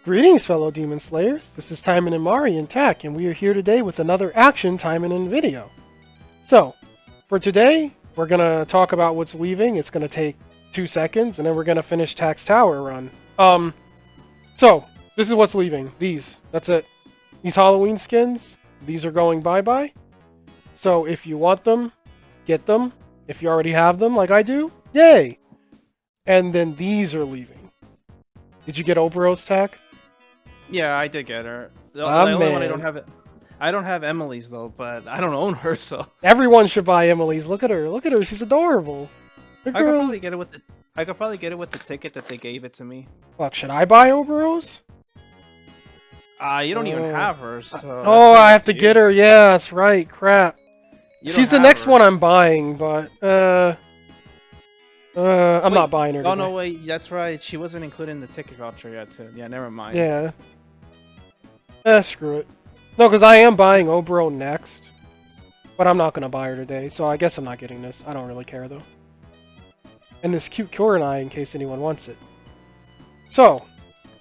Greetings, fellow Demon Slayers. This is Taimanin Mari in Tech, and we are here today with another Action Taimanin video. So, for today, we're going to talk about what's leaving. It's going to take 2 seconds, and then we're going to finish Tax Tower run. So, this is what's leaving. These. That's it. These Halloween skins, these are going bye-bye. So, if you want them, get them. If you already have them, like I do, yay! And then these are leaving. Did you get Oberos, Tack? Yeah, I did get her. The Ah, only one man. I don't have Emily's though, but I don't own her, so Everyone should buy Emily's. Look at her. Look at her. She's adorable. The I could girl. probably get it with the ticket that they gave it to me. Fuck, should I buy Oberos? You don't even have her, so that's Oh, I really up have to to get you. her. Yeah, that's right. Crap. You don't She's the have next her. one I'm buying, but I'm not Wait. buying her Oh today. no, wait. That's right. She wasn't included in the ticket voucher yet, too. Yeah, never mind. Yeah. Screw it. No, because I am buying Obero next, but I'm not gonna buy her today, so I guess I'm not getting this. I don't really care though. And this cute Kurenai in case anyone wants it. So,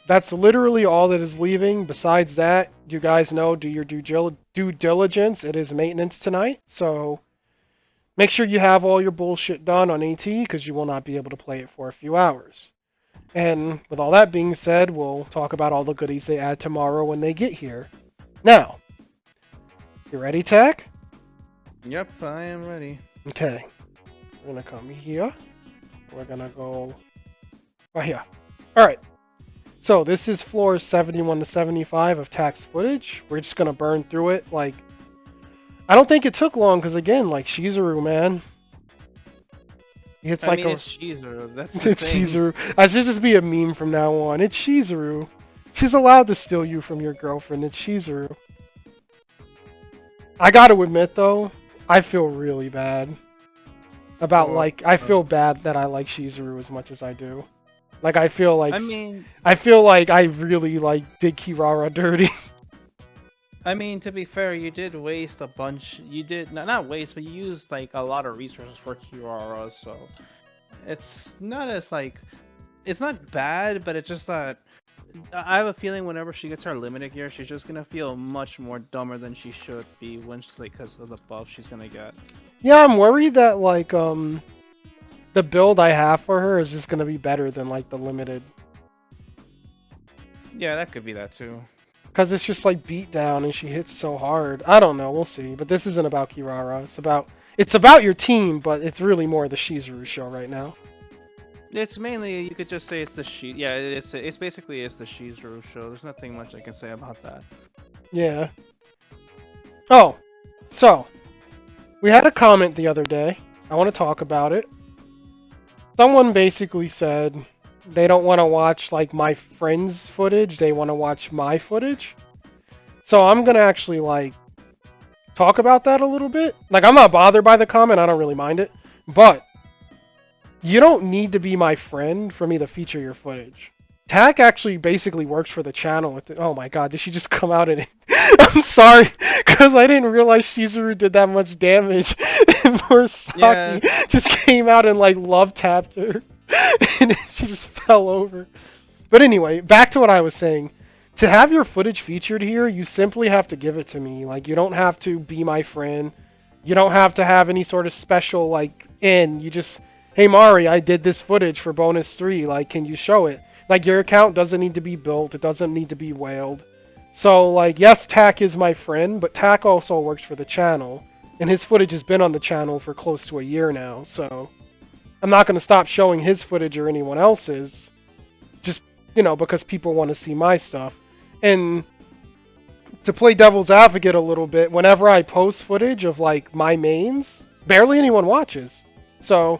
that's literally all that is leaving. Besides that, you guys know, do your due diligence. It is maintenance tonight, so make sure you have all your bullshit done on AT, because you will not be able to play it for a few hours. And with all that being said, we'll talk about all the goodies they add tomorrow when they get here. Now, you ready, Tech? Yep, I am ready. Okay. We're gonna come here. We're gonna go right here. Alright. So this is floors 71 to 75 of tax footage. We're just gonna burn through it. Like, I don't think it took long because again, like Shizuru, man. It's I like mean, a it's Shizuru. That's the it's thing. Shizuru. I should just be a meme from now on. It's Shizuru. She's allowed to steal you from your girlfriend. It's Shizuru. I gotta admit though, I feel really bad about Or, I feel bad that I like Shizuru as much as I do. Like I feel like I mean, I really did Kirara dirty. to be fair, you did waste a bunch. You did not waste, but you used like a lot of resources for Kirara, so it's not as it's not bad, but it's just that I have a feeling whenever she gets her limited gear, she's just gonna feel much more dumber than she should be when she's because of the buff she's gonna get. Yeah, I'm worried that the build I have for her is just gonna be better than the limited. Yeah, that could be that too. Because it's just beat down and she hits so hard. I don't know, we'll see. But this isn't about Kirara. It's about your team, but it's really more the Shizuru show right now. It's mainly you could just say it's the Yeah, it's basically the Shizuru show. There's nothing much I can say about that. Yeah. Oh, so we had a comment the other day. I want to talk about it. Someone basically said they don't want to watch my friends' footage. They want to watch my footage. So I'm gonna actually talk about that a little bit. I'm not bothered by the comment. I don't really mind it. But you don't need to be my friend for me to feature your footage. Tack actually basically works for the channel. Oh my god, did she just come out in it? I'm sorry, because I didn't realize Shizuru did that much damage. And poor Saki just came out and love tapped her. And she just fell over. But anyway, back to what I was saying. To have your footage featured here, you simply have to give it to me. You don't have to be my friend. You don't have to have any sort of special, You just, hey Mari, I did this footage for bonus 3. Can you show it? Your account doesn't need to be built. It doesn't need to be whaled. So, yes, Tack is my friend, but Tack also works for the channel. And his footage has been on the channel for close to a year now, so I'm not going to stop showing his footage or anyone else's. Just, because people want to see my stuff. And to play devil's advocate a little bit, whenever I post footage of, my mains, barely anyone watches. So,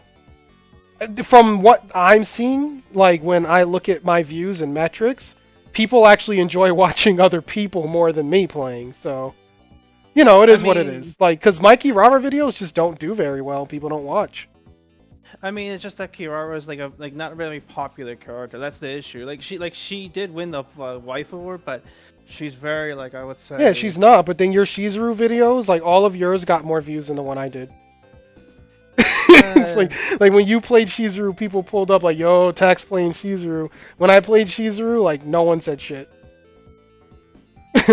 from what I'm seeing, when I look at my views and metrics, people actually enjoy watching other people more than me playing, so it is what it is. Because Mikey Robert videos just don't do very well. People don't watch. I mean, it's just that Kirara is not a very popular character. That's the issue. She did win the wife award, but she's very I would say. Yeah, she's not. But then your Shizuru videos, all of yours got more views than the one I did. like when you played Shizuru, people pulled up like, "Yo, Tax playing Shizuru." When I played Shizuru, like no one said shit.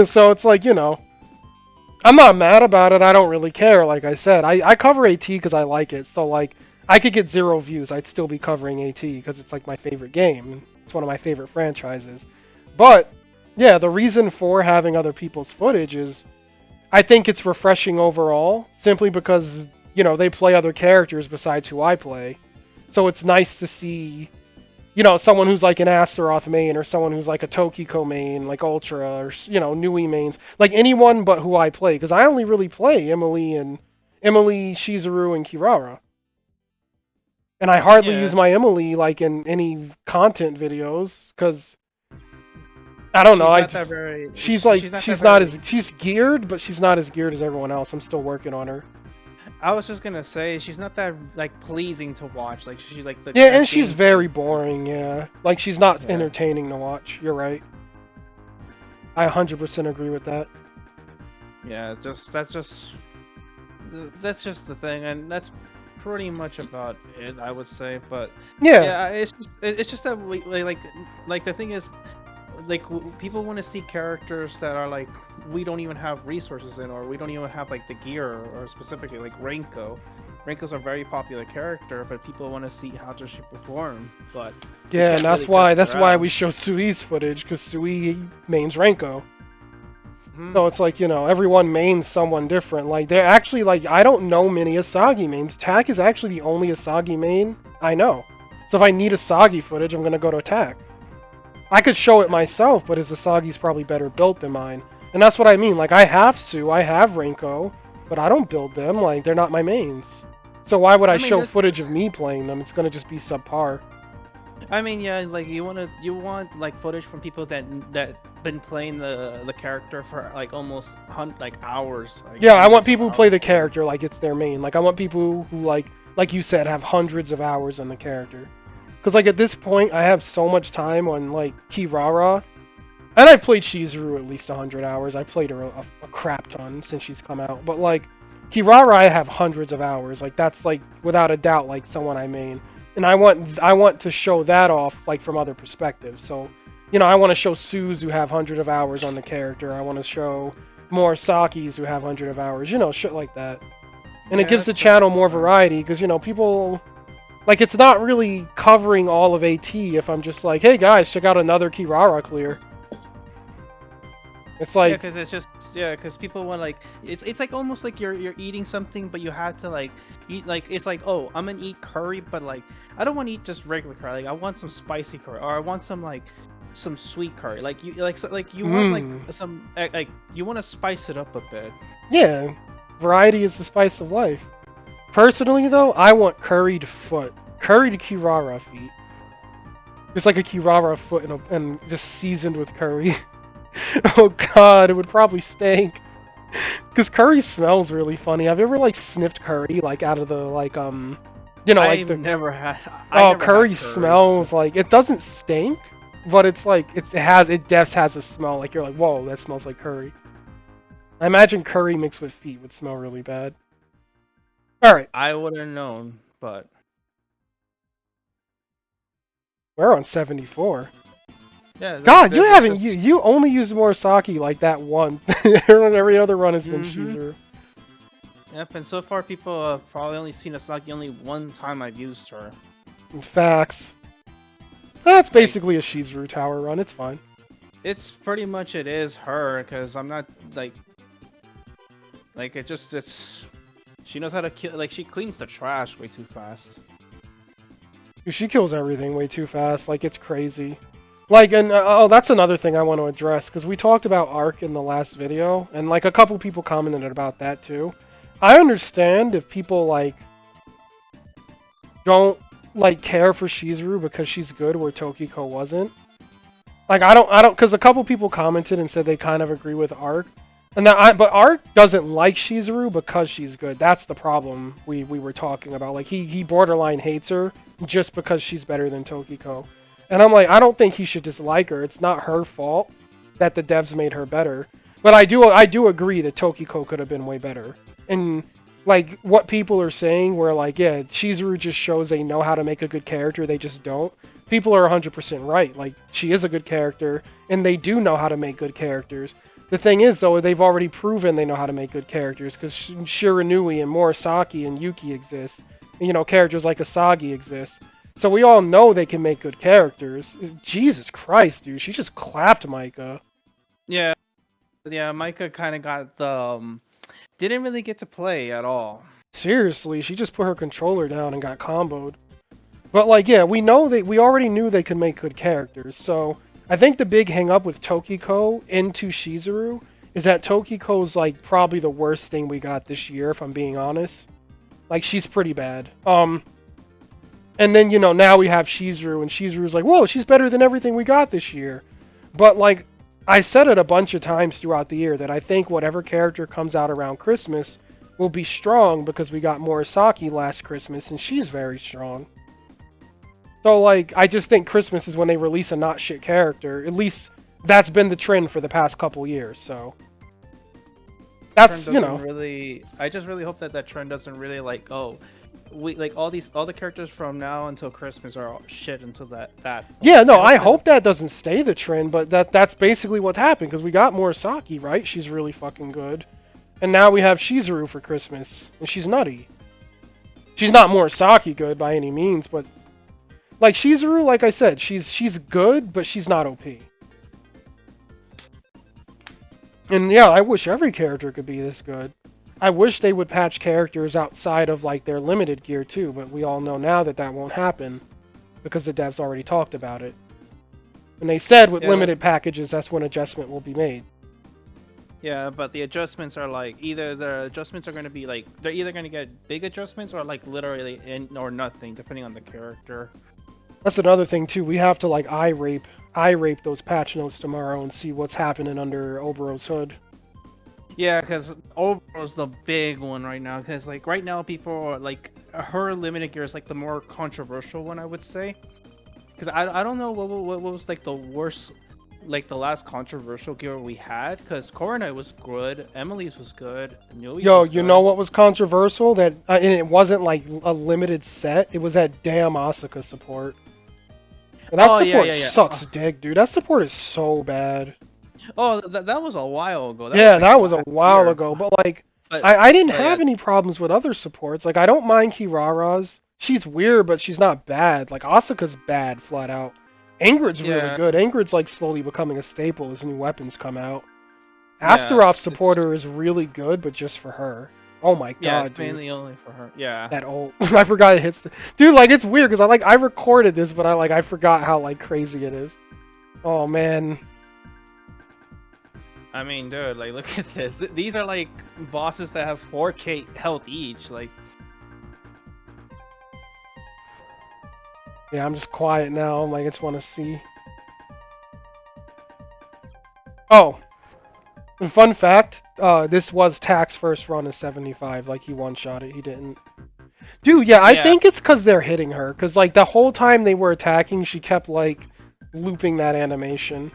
So it's like, I'm not mad about it. I don't really care. Like I said, I cover AT because I like it. So like, I could get 0 views. I'd still be covering AT because it's like my favorite game. It's one of my favorite franchises. But yeah, the reason for having other people's footage is I think it's refreshing overall, simply because, they play other characters besides who I play. So it's nice to see, someone who's like an Astaroth main, or someone who's like a Tokiko main, like Ultra, or, Nui mains. Like anyone but who I play, because I only really play Emily, Shizuru, and Kirara. And I hardly Yeah, use my Emily, like, in any content videos, because I don't know. she's I not that just, very. she's not as she's geared, but she's not as geared as everyone else. I'm still working on her. I was just gonna say she's not that like pleasing to watch. Like she's like the. Yeah, as and she's gameplay very stuff. boring. Yeah, like she's not Yeah. entertaining to watch. You're right. I 100% agree with that. Yeah, that's just the thing, and that's pretty much about it, I would say. But Yeah, yeah, it's just that we like the thing is, like people want to see characters that are like we don't even have resources in, or we don't even have like the gear, or specifically like Renko. Renko's a very popular character, but people want to see how does she perform. But we yeah, can't and that's really why test her we out. show Sui's footage, because Sui mains Renko. Mhm. So it's like, everyone mains someone different. Like, they're actually, like, I don't know many Asagi mains. Tak is actually the only Asagi main I know. So if I need Asagi footage, I'm going to go to Tak. I could show it myself, but his Asagi's probably better built than mine. And that's what I mean. Like, I have Su, I have Renko, but I don't build them. Like, they're not my mains. So why would I I mean, show there's footage of me playing them? It's going to just be subpar. I mean, yeah, like you want like footage from people that been playing the character for like almost like hours. Like, Yeah, I want hundreds of people who play hours. the character like it's their main. Like, I want people who, like you said, have hundreds of hours on the character. Because, like, at this point, I have so much time on, like, Kirara. And I've played Shizuru at least 100 hours. I've played her a crap ton since she's come out. But, like, Kirara, I have hundreds of hours. Like, that's, like, without a doubt, like, someone I main. And I want to show that off, like, from other perspectives. So, I want to show Sues who have hundreds of hours on the character. I want to show more Sakis who have hundreds of hours. Shit like that. And it Yeah, gives the that's channel definitely more fine. variety, because, people... Like, it's not really covering all of AT if I'm just like, hey guys, check out another Kirara clear. It's Yeah, like, because it's just because people want like it's like almost like you're eating something, but you have to like eat like it's like oh I'm gonna eat curry, but like I don't want to eat just regular curry. Like I want some spicy curry, or I want some sweet curry. Like you you want like some like you want to spice it up a bit. yeah, variety is the spice of life. Personally, though, I want curried foot. Curried Kirara feet. Just like a Kirara foot and just seasoned with curry. Oh god, it would probably stink. Because curry smells really funny. Have you ever, like, sniffed curry, like, out of the, like, like I've the... never had. Oh, Never curry had smells like... It doesn't stink, but it's like... It just has a smell. Like, you're like, whoa, that smells like curry. I imagine curry mixed with feet would smell really bad. Alright, I would have known, but we're on 74. yeah. God, you That's haven't... just, You only used Murasaki like that one. Every other run has been Shizuru. Yep, and so far people have probably only seen Asaki only one time I've used her. Facts. That's Like, basically a Shizuru tower run. It's fine. it's pretty much it is her, because I'm not like it's she knows how to kill, like she cleans the trash way too fast. Dude, she kills everything way too fast. Like, it's crazy. Like, and oh, that's another thing I want to address, because we talked about Arc in the last video, and like a couple people commented about that too. I understand if people like don't like care for Shizuru because she's good where Tokiko wasn't. Like, I don't, because a couple people commented and said they kind of agree with Arc. And that but Arc doesn't like Shizuru because she's good. That's the problem we were talking about. Like, he borderline hates her just because she's better than Tokiko. And I'm like, I don't think he should dislike her. It's not her fault that the devs made her better. But I do agree that Tokiko could have been way better. And like what people are saying, where like, yeah, Chizuru just shows they know how to make a good character, they just don't. People are 100% right. Like, she is a good character, and they do know how to make good characters. The thing is, though, they've already proven they know how to make good characters, because Shiranui and Murasaki and Yuki exist. And, you know, characters like Asagi exist. So we all know they can make good characters. Jesus Christ, dude, she just clapped Micah. Yeah, yeah. Micah kind of got the didn't really get to play at all. Seriously, she just put her controller down and got comboed. But like, yeah, we already knew they could make good characters. So I think the big hang up with Tokiko into Shizuru is that Tokiko's like probably the worst thing we got this year, if I'm being honest. Like, she's pretty bad. And then, you know, now we have Shizuru, and Shizuru's like, whoa, she's better than everything we got this year. But like, I said it a bunch of times throughout the year that I think whatever character comes out around Christmas will be strong because we got Murasaki last Christmas, and she's very strong. So, like, I just think Christmas is when they release a not shit character. At least that's been the trend for the past couple years, so. That's, you know. I just really hope that that trend doesn't really, like, oh, we, like, all the characters from now until Christmas are all shit until that. Yeah, no, I hope that doesn't stay the trend, but that's basically what happened, because we got Murasaki, right? She's really fucking good. And now we have Shizuru for Christmas, and she's nutty. She's not Murasaki good by any means, but like Shizuru, like I said, she's good, but she's not OP. And yeah, I wish every character could be this good. I wish they would patch characters outside of like their limited gear too, but we all know now that that won't happen because the devs already talked about it. And they said with limited packages, that's when adjustment will be made. Yeah, but the adjustments are like either the adjustments are going to be like they're either going to get big adjustments or like literally or nothing, depending on the character. That's another thing too. We have to like eye rape those patch notes tomorrow and see what's happening under Obero's hood. Yeah, because Obero's the big one right now. Because like right now, people are like her limited gear is like the more controversial one, I would say. Because I don't know what was like the worst, like the last controversial gear we had. Because Korone was good, Emily's was good, Nui Yo, was you good. know what was controversial? That and it wasn't like a limited set. It was that damn Asuka support. And that support sucks dick, dude. That support is so bad. Oh, that was a while ago. That was a while ago. But like, I didn't have any problems with other supports. Like, I don't mind Kirara's. She's weird, but she's not bad. Like, Asuka's bad, flat out. Ingrid's really good. Ingrid's like slowly becoming a staple as new weapons come out. Astaroth's supporter is really good, but just for her. Oh my god, yeah, it's mainly only for her. Yeah. That ult. I forgot it hits. Dude, like, it's weird because I recorded this, but I forgot how like crazy it is. Oh man. I mean, dude, like, look at this. These are like bosses that have 4k health each. Like. Yeah, I'm just quiet now. I just want to see. Oh. And fun fact, this was Tack's first run of 75. Like, he one-shot it. He didn't. Dude, yeah, I think it's because they're hitting her. Because, like, the whole time they were attacking, she kept, like, looping that animation.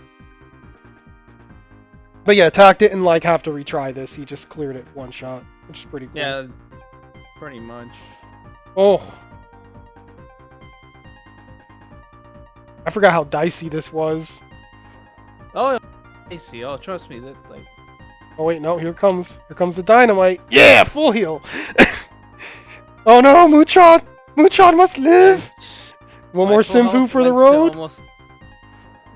But yeah, Tack didn't, like, have to retry this. He just cleared it one shot, which is pretty cool. Yeah, pretty much. Oh. I forgot how dicey this was. Oh, dicey. Oh, trust me, that like. Oh wait, no, here comes the dynamite. Yeah, full heal. Oh no, Muchon! Muchon must live. One more Simfu for the road.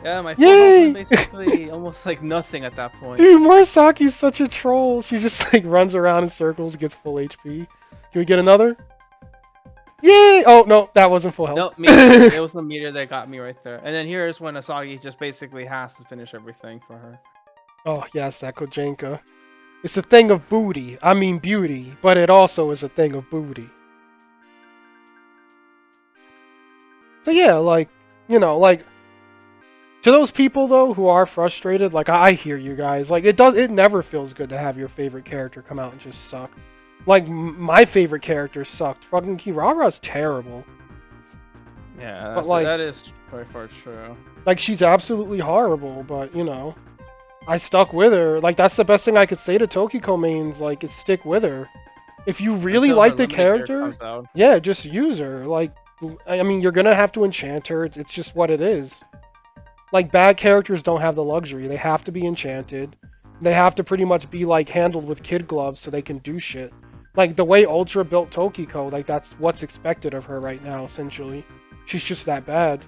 Yeah, my full health was basically almost like nothing at that point. Dude, Murasaki's such a troll. She just like runs around in circles, gets full HP. Can we get another? Yay! Oh no, that wasn't full health. No, it was the meter that got me right there. And then here's when Asagi just basically has to finish everything for her. Oh yes, that Kojenka. It's a thing of booty. I mean beauty, but it also is a thing of booty. So yeah, like, you know, like, to those people though who are frustrated, like, I hear you guys. Like, it never feels good to have your favorite character come out and just suck. Like, my favorite character sucked. Fucking Kirara's terrible. Yeah, but, like, that is by far true. Like, she's absolutely horrible, but, you know, I stuck with her. Like, that's the best thing I could say to Tokiko mains, like, is stick with her. If you really Until her like the limited gear character, comes out. yeah, just use her. Like, I mean, you're gonna have to enchant her. It's just what it is. Like, bad characters don't have the luxury. They have to be enchanted. They have to pretty much be, like, handled with kid gloves so they can do shit. Like, the way Ultra built Tokiko, like, that's what's expected of her right now, essentially. She's just that bad.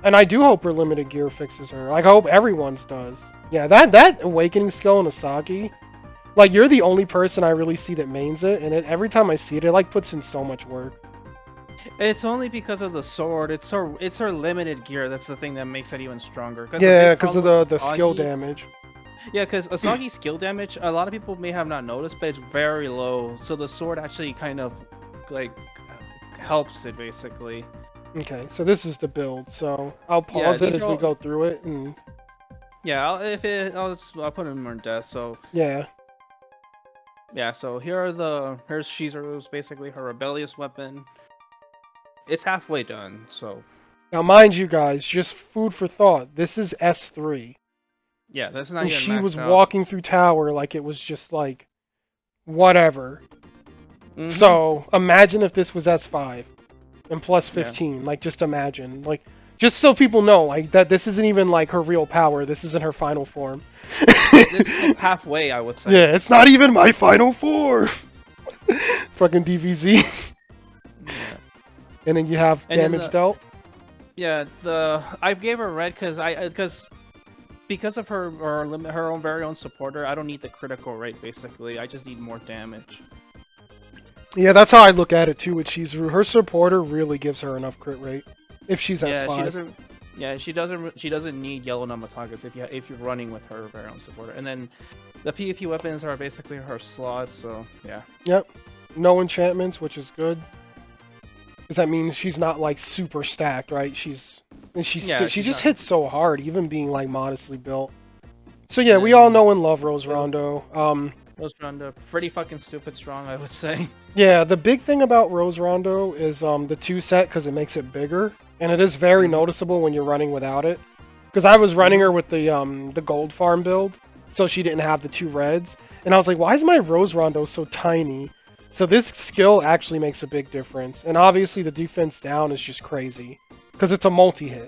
And I do hope her limited gear fixes her. Like, I hope everyone's does. Yeah, that awakening skill in Asaki, like, you're the only person I really see that mains it, and every time I see it, it, like, puts in so much work. It's only because of the sword. It's her limited gear. That's the thing that makes it even stronger. Yeah, because of the skill Asagi, damage. yeah, because Asagi's skill damage, a lot of people may have not noticed, but it's very low. So the sword actually kind of like helps it basically. Okay, so this is the build, so I'll Yeah, pause it these as are we all- go through it, and Yeah, I'll put him on death. So yeah. yeah, so here's Shizuru's basically her rebellious weapon. It's halfway done, so Now, mind you guys, just food for thought, this is S3, yeah, that's not and even she was maxed out. walking through tower like it was just like, whatever. Mhm. So, imagine if this was S5, and plus Yeah. 15, like, just imagine, like, just so people know, like, that this isn't even, like, her real power, this isn't her final form. This is like halfway, I would say. Yeah, it's not even my final form! Fucking DVZ. Yeah. And then you have And then damage dealt. Yeah, I gave her red because of her own very own supporter. I don't need the critical rate basically. I just need more damage. Yeah, that's how I look at it too with Chizuru. Her supporter really gives her enough crit rate if she's Yeah, S5. she doesn't. Yeah, she doesn't need yellow Namatagas if you're running with her very own supporter. And then the PvP weapons are basically her slots. So yeah. Yep. No enchantments, which is good. Because that means she's not like super stacked, right? She she's just not. hits so hard, even being like modestly built. So yeah, And we then all know and love Rose Rondo. Rose Rondo, pretty fucking stupid strong, I would say. Yeah, the big thing about Rose Rondo is the 2-set because it makes it bigger, and it is very noticeable when you're running without it. Because I was running her with the gold farm build, so she didn't have the 2 reds, and I was like, why is my Rose Rondo so tiny? So this skill actually makes a big difference, and obviously the defense down is just crazy because it's a multi-hit.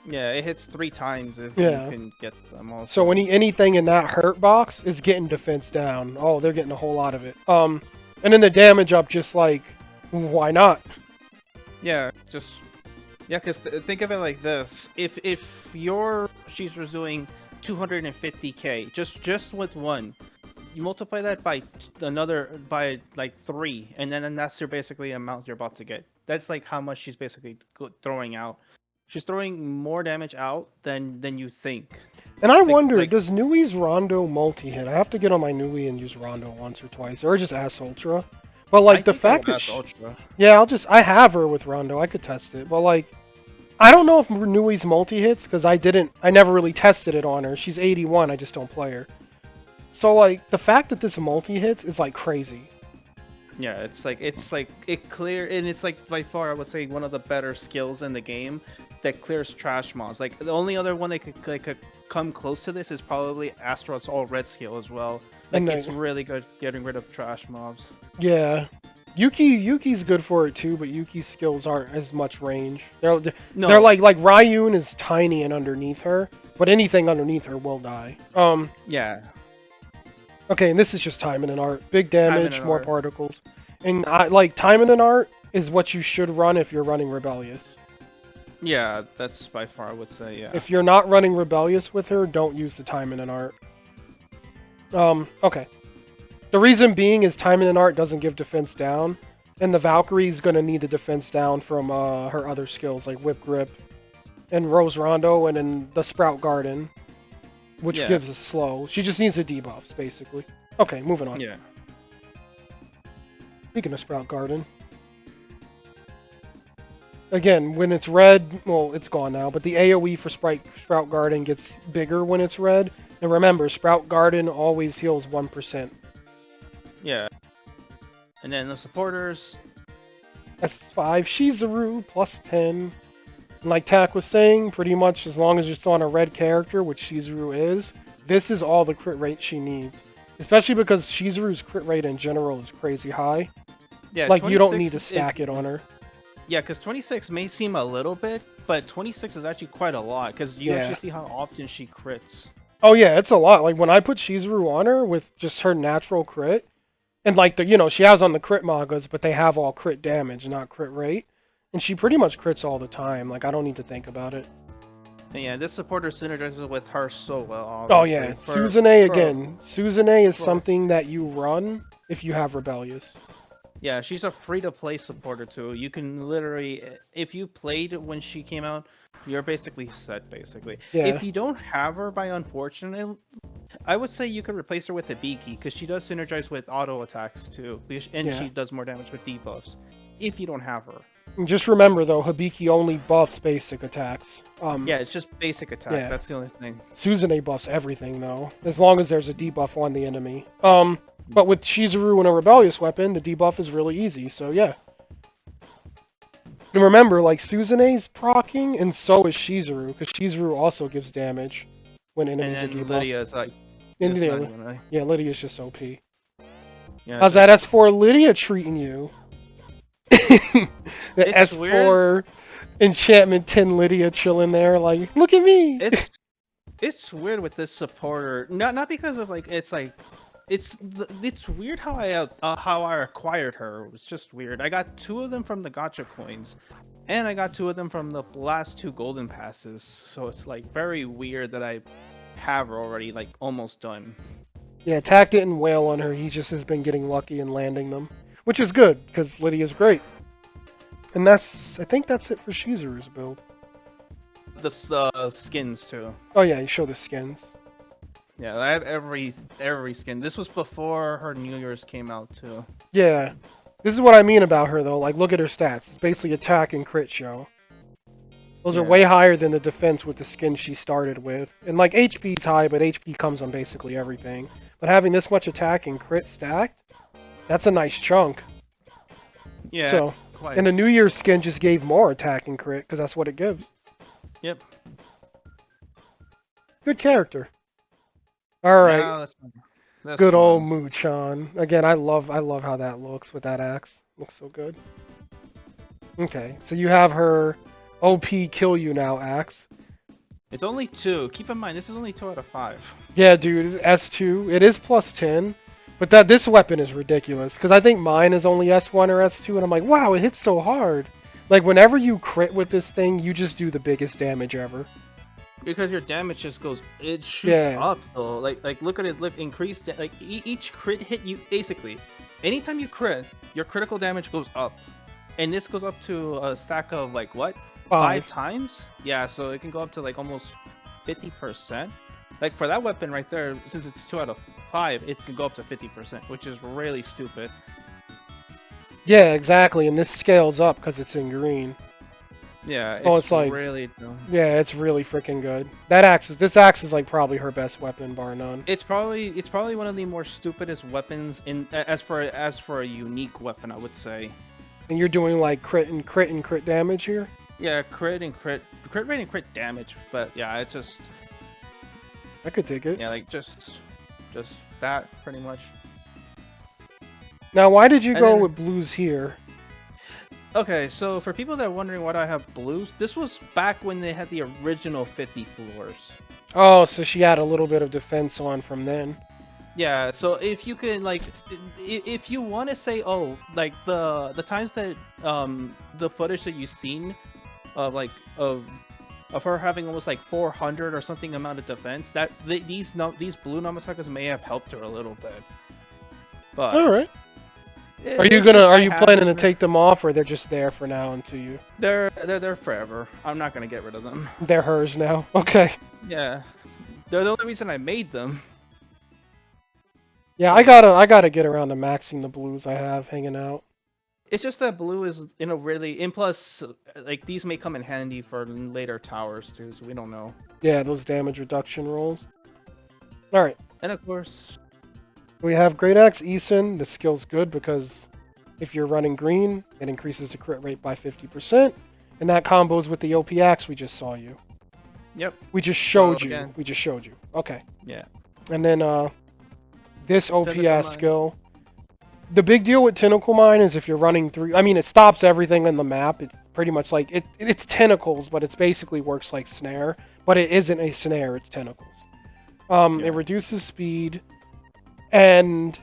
Yeah, it hits 3 times if Yeah. you can get them all. So anything in that hurt box is getting defense down. Oh, they're getting a whole lot of it. And then the damage up, just like, why not? Yeah, just yeah, because think of it like this: if your Shizuru's doing 250k just with one, you multiply that by by like 3, and then that's your basically amount you're about to get. That's like how much she's basically throwing out. She's throwing more damage out than you think. And I wonder, like- does Nui's Rondo multi-hit? I have to get on my Nui and use Rondo once or twice, or just ask Ultra. But like the fact that Ultra. yeah, I have her with Rondo. I could test it, but like, I don't know if Nui's multi-hits because I never really tested it on her. She's 81. I just don't play her. So like the fact that this multi-hits is like crazy. Yeah, it's like it clear, and it's like by far I would say one of the better skills in the game that clears trash mobs. Like the only other one that could come close to this is probably Astro's all red skill as well. Like it's really good getting rid of trash mobs. Yeah. Yuki's good for it too, but Yuki's skills aren't as much range. They're like Ryun is tiny and underneath her, but anything underneath her will die. Yeah. Okay, and this is just Taimanin art. Big damage, more art. particles. And I like Taimanin art is what you should run if you're running Rebellious. Yeah, that's by far I would say, yeah. If you're not running Rebellious with her, don't use the Taimanin art. Okay. The reason being is Taimanin art doesn't give defense down, and the Valkyrie's gonna need the defense down from her other skills like Whip Grip, and Rose Rondo, and then the Sprout Garden, which gives us slow. She just needs the debuffs, basically. Okay, moving on. Yeah. Speaking of Sprout Garden. Again, when it's red, well, it's gone now, but the AoE for Sprout Garden gets bigger when it's red. And remember, Sprout Garden always heals 1%. Yeah. And then the supporters. S5 Shizuru, plus 10. And like Tak was saying, pretty much as long as it's on a red character, which Shizuru is, this is all the crit rate she needs. Especially because Shizuru's crit rate in general is crazy high. Yeah, Like, you don't need 26 to stack it on her. Yeah, because 26 may seem a little bit, but 26 is actually quite a lot, because you Yeah. actually see how often she crits. Oh yeah, it's a lot. Like, when I put Shizuru on her with just her natural crit, and like, she has on the crit magas, but they have all crit damage, not crit rate. And she pretty much crits all the time. Like, I don't need to think about it. And yeah, this supporter synergizes with her so well, Oh obviously. yeah, Suzune for- again. Suzune is for- something that you run if you have Rebellious. Yeah, she's a free-to-play supporter too. You can literally, if you played when she came out, you're basically set, basically. Yeah. If you don't have her, by unfortunate, I would say you could replace her with Hibiki, because she does synergize with auto attacks too, and Yeah. she does more damage with debuffs. If you don't have her. And just remember though, Hibiki only buffs basic attacks. Yeah, it's just basic attacks. Yeah. That's the only thing. Suzune buffs everything though, as long as there's a debuff on the enemy. But with Shizuru and a Rebellious weapon, the debuff is really easy, so yeah. And remember, like, Suzune's proccing, and so is Shizuru, because Shizuru also gives damage when enemies And are then debuffed. Lydia's like, And it's yeah, not even, yeah, Lydia's just OP. yeah, How's that S4 Lydia treating you? The It's S4 weird. Enchantment 10 Lydia chilling there, like, look at me! It's weird with this supporter. Not because of like it's weird how I acquired her. It's just weird. I got 2 of them from the gacha coins, and I got 2 of them from the last 2 golden passes. So it's like very weird that I have her already like almost done. Yeah, Tack didn't wail on her, he just has been getting lucky and landing them. Which is good, because Lydia's great. And I think that's it for Shizuru's build. The skins too. Oh yeah, you show the skins. Yeah, I have every skin. This was before her New Year's came out too. Yeah. This is what I mean about her though, like look at her stats. It's basically attack and crit show. Those are Yeah. way higher than the defense with the skin she started with. And like HP's high, but HP comes on basically everything. But having this much attack and crit stacked, that's a nice chunk. Yeah. So, Quite. and the New Year's skin just gave more attack and crit, because that's what it gives. Yep. Good character. Alright. Now, that's Good fun. old Muchan. Again, I love how that looks with that axe. Looks so good. Okay, so you have her OP kill you now axe. It's only 2. Keep in mind, this is only 2 out of 5. Yeah, dude, S2. It is plus 10, but this weapon is ridiculous because I think mine is only S1 or S2, and I'm like, wow, it hits so hard. Like whenever you crit with this thing, you just do the biggest damage ever. Because your damage just goes, it shoots Yeah. up though. Like look at it, increased. Like each crit hit, you basically, anytime you crit, your critical damage goes up, and this goes up to a stack of like what? 5 times? Yeah, so it can go up to like almost 50%. Like for that weapon right there, since it's 2 out of 5, it can go up to 50%, which is really stupid. Yeah, exactly, and this scales up because it's in green. Yeah, it's like- really dumb. Yeah, it's really freaking good. This axe is like probably her best weapon, bar none. It's probably one of the more stupidest weapons in as for a unique weapon, I would say. And you're doing like crit and crit damage here? Yeah, crit rate and crit damage, but yeah, it's just I could dig it. yeah, like just that pretty much. Now, why did you And go then- with blues here? Okay, so for people that are wondering why I have blues, this was back when they had the original 50 floors. Oh, so she had a little bit of defense on from then. Yeah, so if you can like, if you want to say, oh, like the times that the footage that you've seen of like of her having almost like 400 or something amount of defense, that these blue Namatakas may have helped her a little bit. But All right. Are you planning to take them off, or they're just there for now until you? They're there forever. I'm not gonna get rid of them. They're hers now. Okay. Yeah, they're the only reason I made them. Yeah, I gotta get around to maxing the blues I have hanging out. It's just that blue is and plus like these may come in handy for later towers too, so we don't know. Yeah, those damage reduction rolls. All right. And of course, We have Great Axe Eason. The skill's good because if you're running green, it increases the crit rate by 50%, and that combos with the OP Axe we just saw you. yep, We just showed So, you. again- We just showed you. Okay. yeah. And then this Tentacle OPS Mine. skill. The big deal with Tentacle Mine is if you're running through, I mean, it stops everything on the map. It's pretty much like, it's tentacles, but it basically works like snare. But it isn't a snare, it's tentacles. Yeah. It reduces speed, and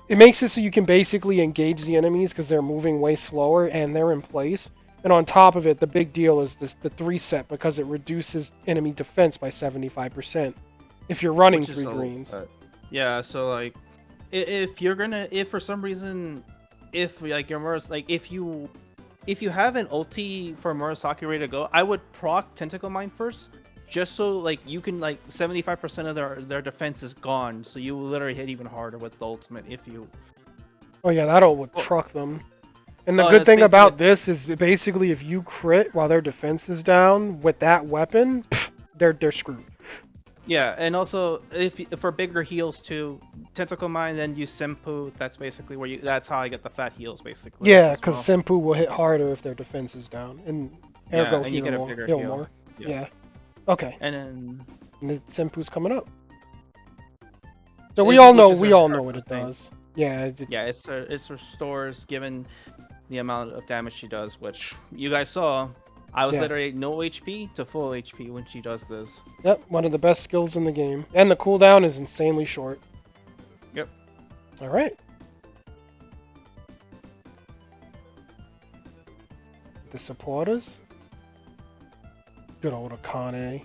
it makes it so you can basically engage the enemies because they're moving way slower and they're in place. And on top of it, the big deal is the 3 set because it reduces enemy defense by 75% if you're running Which is 3 greens. yeah, so like if you're gonna, if for some reason, if like your like if you have an ulti for Murasaki ready to go, I would proc Tentacle Mine first, just so like you can like 75% of their defense is gone, so you will literally hit even harder with the ultimate if you. Oh yeah, that'll would truck them. And the Oh, good and thing same about with, this is basically if you crit while their defense is down with that weapon, they're screwed. yeah, and also if for bigger heals too, Tentacle Mine, then use Senpu. That's basically where you. That's how I get the fat heals basically. Yeah, As because well. Senpu will hit harder if their defense is down, and Yeah, ergo and you get a heal bigger heal heal. more. Yeah. Yeah. Okay. And then And the Senpu's coming up. So we all know what it does. Yeah. Yeah, it restores given the amount of damage she does, which you guys saw. I was Yeah. literally no HP to full HP when she does this. Yep, one of the best skills in the game. And the cooldown is insanely short. Yep. Alright. The supporters. Good old Akane.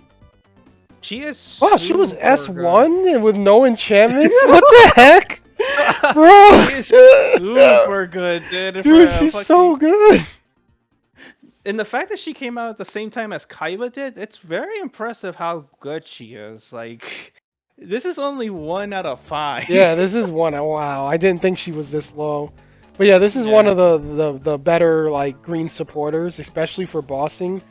She is. Wow, she was super S1 with no enchantments? What the heck? Bro! She is super good, dude. Dude, she's so good! And the fact that she came out at the same time as Kaiba did, it's very impressive how good she is. Like, this is only 1 out of 5. Yeah, this is one. Wow, I didn't think she was this low. But yeah, this is one Yeah. of the better like green supporters, especially for bossing.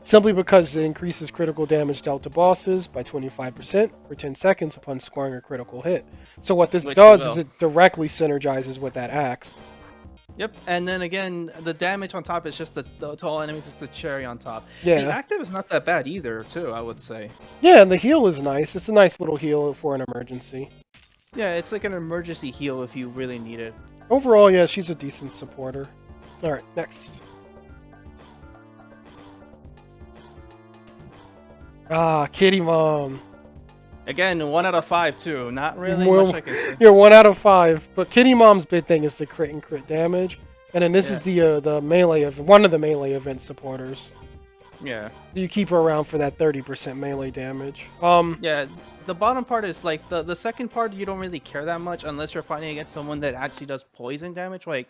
Simply because it increases critical damage dealt to bosses by 25% for 10 seconds upon scoring a critical hit. So what this Which does you will. is it directly synergizes with that axe. Yep, and then again, the damage on top is just the to all enemies is the cherry on top. Yeah. The active is not that bad either, too. I would say. Yeah, and the heal is nice. It's a nice little heal for an emergency. Yeah, it's like an emergency heal if you really need it. Overall, yeah, she's a decent supporter. Alright, next. Ah, Kitty Mom. Again, 1 out of 5 too. Not really Well, much I can say. You're 1 out of 5. But Kitty Mom's big thing is the crit and crit damage. And then this Yeah. is the melee of one of the melee event supporters. Yeah. You keep her around for that 30% melee damage. Yeah, the bottom part is like the second part you don't really care that much unless you're fighting against someone that actually does poison damage, like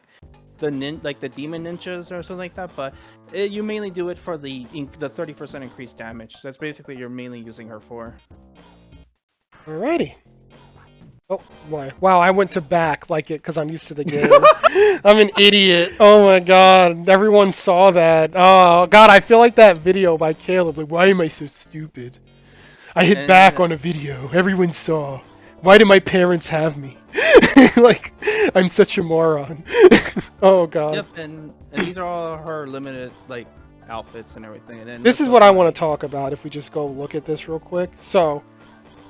the demon ninjas or something like that. But you mainly do it for the 30% increased damage. That's basically you're mainly using her for. Alrighty. Oh, why? Wow, I went to back like it because I'm used to the game. I'm an idiot. Oh my god. Everyone saw that. Oh god, I feel like that video by Caleb. Like, why am I so stupid? I hit back on a video. Everyone saw. Why do my parents have me? Like, I'm such a moron. Oh god. Yep, and these are all her limited like outfits and everything. And then This is what I want to talk about if we just go look at this real quick. So,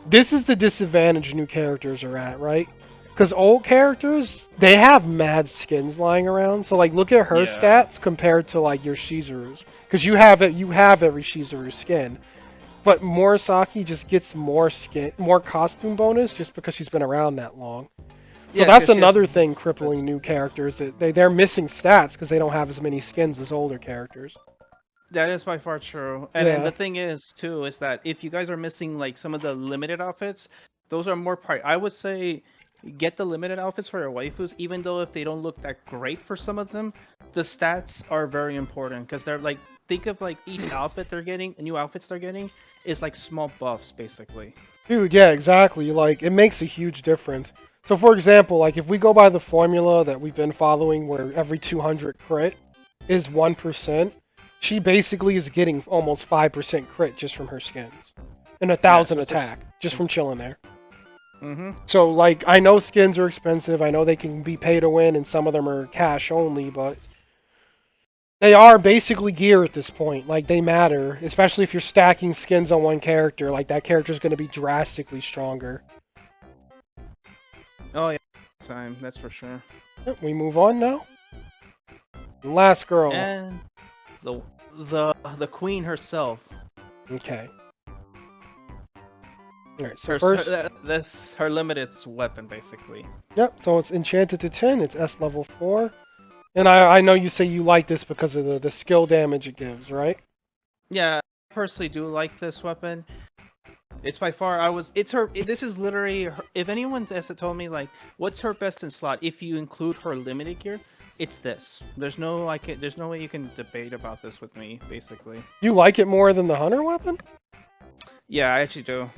this is the disadvantage new characters are at, right? Because old characters, they have mad skins lying around. So, like, look at her stats compared to, like, your Shizuru's. Because you have every Shizuru skin. But Murasaki just gets more costume bonus just because she's been around that long. So Yeah, that's 'cause she has another thing crippling new characters. That they're missing stats because they don't have as many skins as older characters. That is by far true. And Yeah. then the thing is too is that if you guys are missing like some of the limited outfits, those are more I would say get the limited outfits for your waifus, even though if they don't look that great for some of them, the stats are very important because they're like think of like each outfit they're getting, new outfits they're getting is like small buffs basically. Dude, yeah, exactly. Like, it makes a huge difference. So, for example, like, if we go by the formula that we've been following where every 200 crit is 1%, she basically is getting almost 5% crit just from her skins. And 1,000 attack, just from chilling there. Mm-hmm. So, like, I know skins are expensive, I know they can be pay to win, and some of them are cash only, but they are basically gear at this point. Like, they matter, especially if you're stacking skins on one character. Like, that character's going to be drastically stronger. Oh yeah, time, that's for sure. Yep, we move on now. Last girl. And the the queen herself. Okay. Alright, so Her, first... this her limited weapon basically. Yep, so it's enchanted to 10, it's S level 4. And I know you say you like this because of the skill damage it gives, right? Yeah, I personally do like this weapon. It's by far this is literally if anyone has told me like what's her best in slot if you include her limited gear, it's this. There's no way you can debate about this with me basically. You like it more than the hunter weapon? Yeah, I actually do.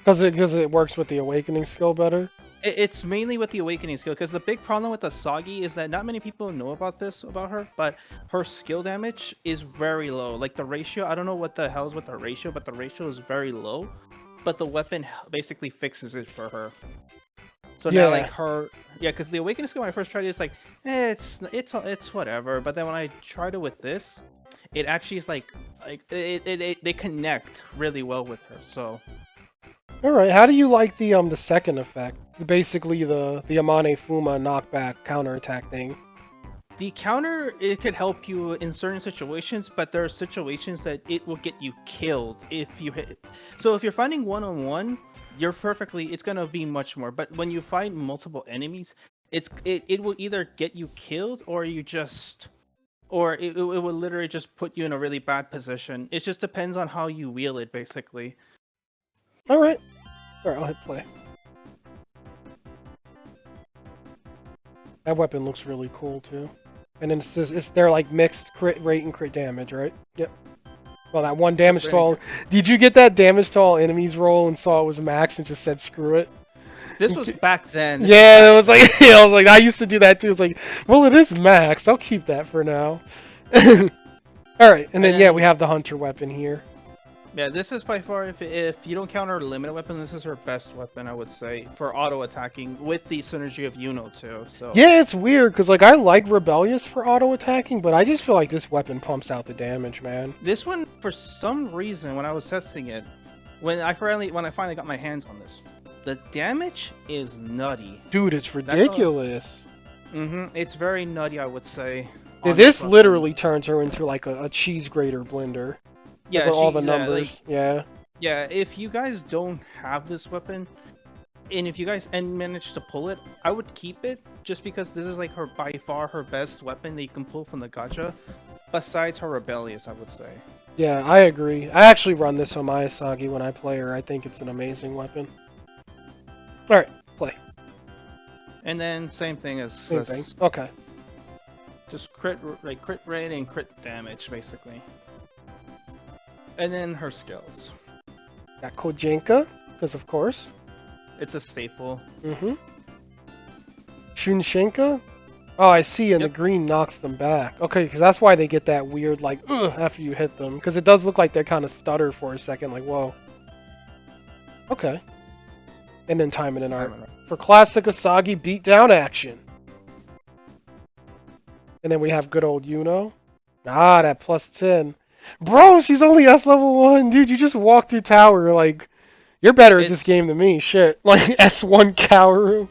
Because it works with the awakening skill better? It's mainly with the awakening skill because the big problem with Asagi is that not many people know about this about her, but her skill damage is very low. Like the ratio, I don't know what the hell's with the ratio, but the ratio is very low. But the weapon basically fixes it for her. So Yeah. now like her, yeah, because the awakening skill when I first tried it, it's like, it's whatever. But then when I tried it with this, it actually is like they connect really well with her. So. Alright, how do you like the second effect? Basically the Amane Fuma knockback counterattack thing. The counter, it could help you in certain situations, but there are situations that it will get you killed if you hit. So if you're fighting one-on-one, it's gonna be much more. But when you fight multiple enemies, it will either get you killed or it will literally just put you in a really bad position. It just depends on how you wield it, basically. Alright. Alright, I'll hit play. That weapon looks really cool too. And then they're like mixed crit rate and crit damage, right? Yep. Well, that one damage to all... Did you get that damage to all enemies roll and saw it was max and just said screw it? This was back then. Yeah, it was like, I was like, I used to do that too. It's like, well, it is max. I'll keep that for now. Alright, and then, yeah, we have the hunter weapon here. Yeah, this is by far, if you don't count her limited weapon, this is her best weapon, I would say, for auto attacking with the synergy of Yuno too. So yeah, it's weird because like I like Rebellious for auto attacking, but I just feel like this weapon pumps out the damage, man. This one, for some reason, when I was testing it, when I finally got my hands on this, the damage is nutty. Dude, it's ridiculous. It's very nutty, I would say. Yeah, this literally turns her into like a cheese grater blender. Yeah, all the numbers. Yeah. Yeah, if you guys don't have this weapon, and if you guys manage to pull it, I would keep it just because this is like by far her best weapon that you can pull from the gacha. Besides her rebellious, I would say. Yeah, I agree. I actually run this on my Asagi when I play her. I think it's an amazing weapon. All right, play. And then same thing as same thing. Okay. Just crit rate and crit damage basically. And then her skills. Got Kojenka, because of course. It's a staple. Shunshenka? Oh, I see, and the green knocks them back. Okay, because that's why they get that weird, like, ugh, after you hit them. Because it does look like they kind of stutter for a second, like, whoa. Okay. And then Taimanin art. For classic Asagi beatdown action. And then we have good old Yuno. Ah, that plus 10. Bro, she's only S level 1. Dude, you just walked through tower, like, you're better at this game than me. Shit. Like, S1 Kaoru.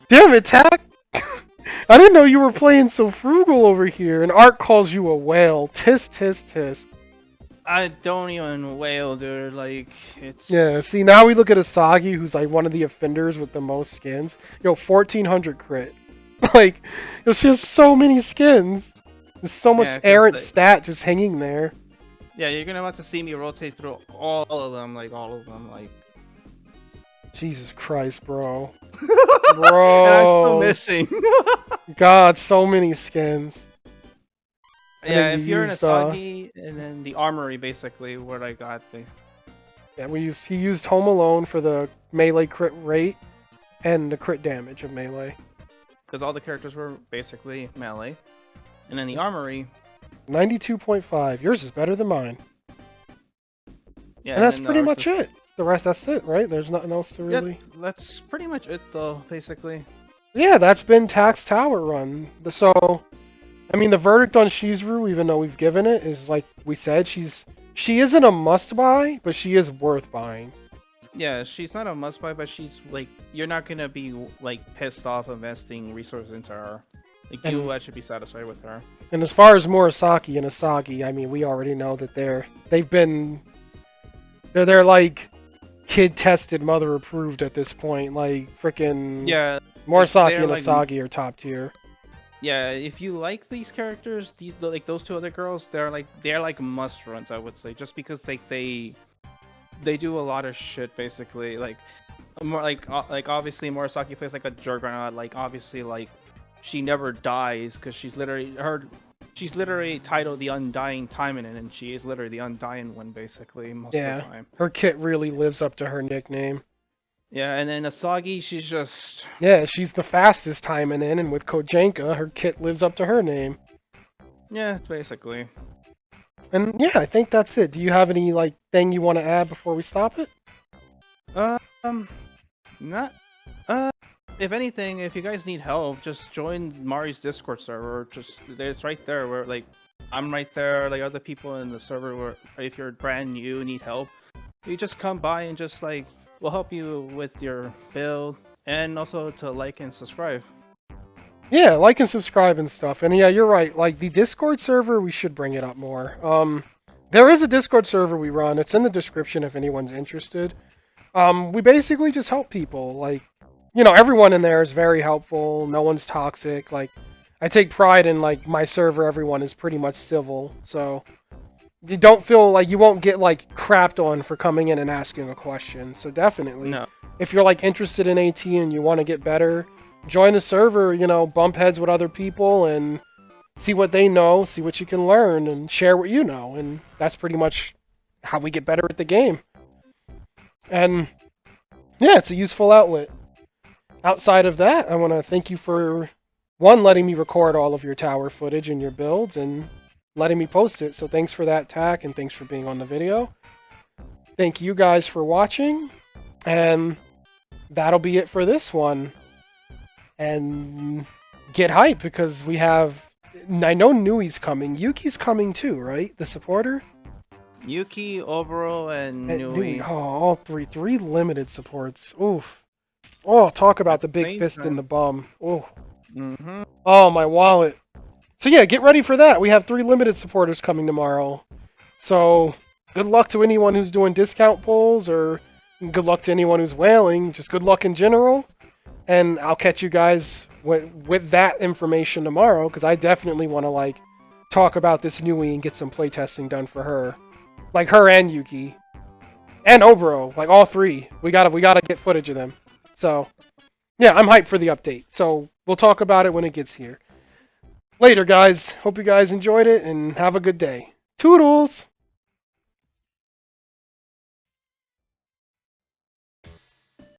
Damn it, Tack. I didn't know you were playing so frugal over here. And Art calls you a whale. Tisk, tisk, tisk. I don't even wail, dude. Like, it's... Yeah, see, now we look at Asagi, who's, like, one of the offenders with the most skins. Yo, 1400 crit. Like, yo, she has so many skins. There's so much errant stat just hanging there. Yeah, you're gonna have to see me rotate through all of them, like. Jesus Christ, bro. Bro. And I'm still missing. God, so many skins. Yeah, if you're in Asagi, and then the armory, basically, what I got. Yeah, he used Home Alone for the melee crit rate and the crit damage of melee. Because all the characters were basically melee. And then the armory... 92.5. Yours is better than mine. Yeah, and that's pretty much it. The rest, that's it, right? There's nothing else to really... Yeah, that's pretty much it, though, basically. Yeah, that's been Tax Tower Run. So, I mean, the verdict on Shizuru, even though we've given it, is like we said, she isn't a must-buy, but she is worth buying. Yeah, she's not a must buy, but she's like you're not gonna be like pissed off investing resources into her. Like And you should be satisfied with her. and as far as Murasaki and Asagi, I mean, we already know that they're like kid tested, mother approved at this point. Like freaking Yeah, like Murasaki they're and like Asagi are top tier. yeah. If you like these characters, these like those two other girls, they're like must runs. I would say just because they do a lot of shit basically. Like more like obviously Murasaki plays like a juggernaut. Like obviously like she never dies because she's literally titled the Undying Taimanin, and she is literally the Undying one basically most of the Yeah, time. her kit really lives up to her nickname. Yeah, and then Asagi, she's just Yeah, she's the fastest timing in, and with Kojenka, her kit lives up to her name. yeah, basically. And yeah, I think that's it. Do you have any like thing you want to add before we stop it? Um, not. Uh, if anything, if you guys need help, just join Mari's Discord server. Just it's right there. Where like I'm right there. Like other people in the server. Where if you're brand new, need help, you just come by and just like we'll help you with your build, and also to like and subscribe. Yeah, like and subscribe and stuff. And yeah, you're right. Like the Discord server, we should bring it up more. There is a Discord server we run. It's in the description if anyone's interested. We basically just help people. Like, you know, everyone in there is very helpful. No one's toxic. Like, I take pride in like my server. Everyone is pretty much civil. So you don't feel like you won't get like crapped on for coming in and asking a question. So definitely, No. if you're like interested in AT and you want to get better, join the server, you know, bump heads with other people and see what they know, see what you can learn and share what you know. And that's pretty much how we get better at the game. And yeah, it's a useful outlet. Outside of that, I want to thank you for one letting me record all of your tower footage and your builds and letting me post it. So thanks for that, Tack, and thanks for being on the video. Thank you guys for watching, and that'll be it for this one. And get hype because we have. I know Nui's coming. Yuki's coming too, right? The supporter. Yuki, Oboro, and And Nui. Oh, all three limited supports. Oof. Oh, talk about At the the big same fist in time. the bum. Oh. Mm-hmm. Oh, my wallet. So yeah, get ready for that. We have 3 limited supporters coming tomorrow. So good luck to anyone who's doing discount pulls, or good luck to anyone who's whaling. Just good luck in general. And I'll catch you guys with that information tomorrow, because I definitely want to like talk about this Nui and get some playtesting done for her, like her and Yuki and Oboro, like all 3. We gotta get footage of them. So yeah, I'm hyped for the update. So we'll talk about it when it gets here. Later, guys. Hope you guys enjoyed it and have a good day. Toodles!